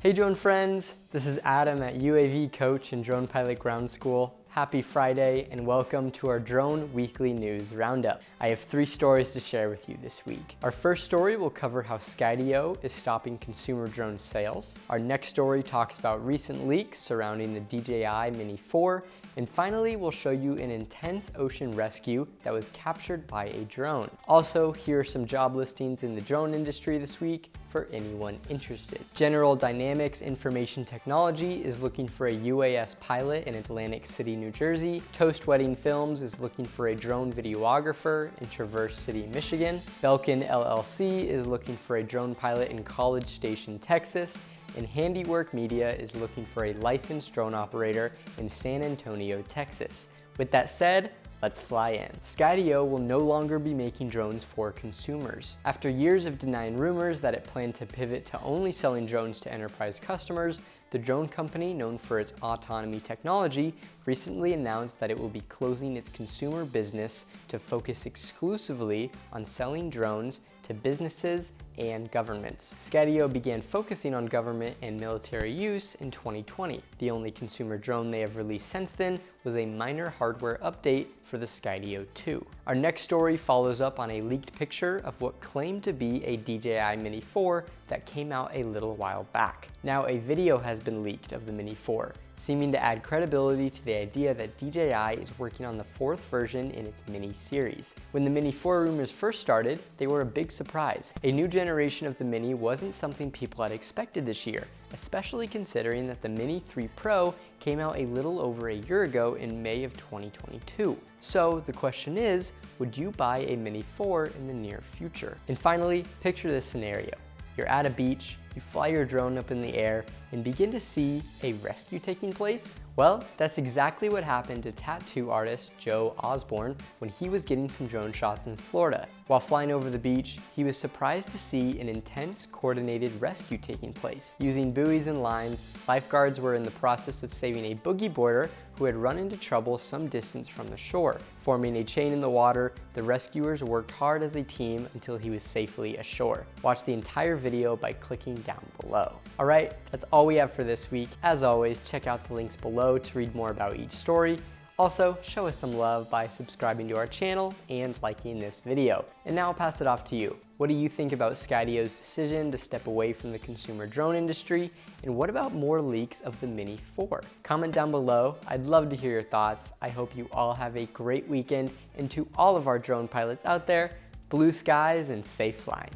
Hey drone friends, this is Adam at UAV Coach and Drone Pilot Ground School. Happy Friday and welcome to our Drone Weekly News Roundup. I have 3 stories to share with you this week. Our first story will cover how Skydio is stopping consumer drone sales. Our next story talks about recent leaks surrounding the DJI Mini 4. And finally, we'll show you an intense ocean rescue that was captured by a drone. Also, here are some job listings in the drone industry this week for anyone interested. General Dynamics Information Technology is looking for a UAS pilot in Atlantic City, New Jersey. Toast Wedding Films is looking for a drone videographer in Traverse City, Michigan. Belkin LLC is looking for a drone pilot in College Station, Texas. And Handiwork Media is looking for a licensed drone operator in San Antonio, Texas. With that said, let's fly in. Skydio will no longer be making drones for consumers. After years of denying rumors that it planned to pivot to only selling drones to enterprise customers, the drone company, known for its autonomy technology, recently announced that it will be closing its consumer business to focus exclusively on selling drones to businesses and governments. Skydio began focusing on government and military use in 2020. The only consumer drone they have released since then was a minor hardware update for the Skydio 2. Our next story follows up on a leaked picture of what claimed to be a DJI Mini 4 that came out a little while back. Now a video has been leaked of the Mini 4, seeming to add credibility to the idea that DJI is working on the 4th version in its Mini series. When the Mini 4 rumors first started, they were a big surprise. A new generation of the Mini wasn't something people had expected this year, especially considering that the Mini 3 Pro came out a little over a year ago in May of 2022. So the question is, would you buy a Mini 4 in the near future? And finally, picture this scenario. You're at a beach, you fly your drone up in the air, and begin to see a rescue taking place? Well, that's exactly what happened to tattoo artist Joe Osborne when he was getting some drone shots in Florida. While flying over the beach, he was surprised to see an intense, coordinated rescue taking place. Using buoys and lines, lifeguards were in the process of saving a boogie boarder who had run into trouble some distance from the shore. Forming a chain in the water, the rescuers worked hard as a team until he was safely ashore. Watch the entire video by clicking down below. All right, that's all we have for this week. As always, check out the links below to read more about each story. Also, show us some love by subscribing to our channel and liking this video. And now I'll pass it off to you. What do you think about Skydio's decision to step away from the consumer drone industry? And what about more leaks of the Mini 4? Comment down below. I'd love to hear your thoughts. I hope you all have a great weekend. And to all of our drone pilots out there, blue skies and safe flying.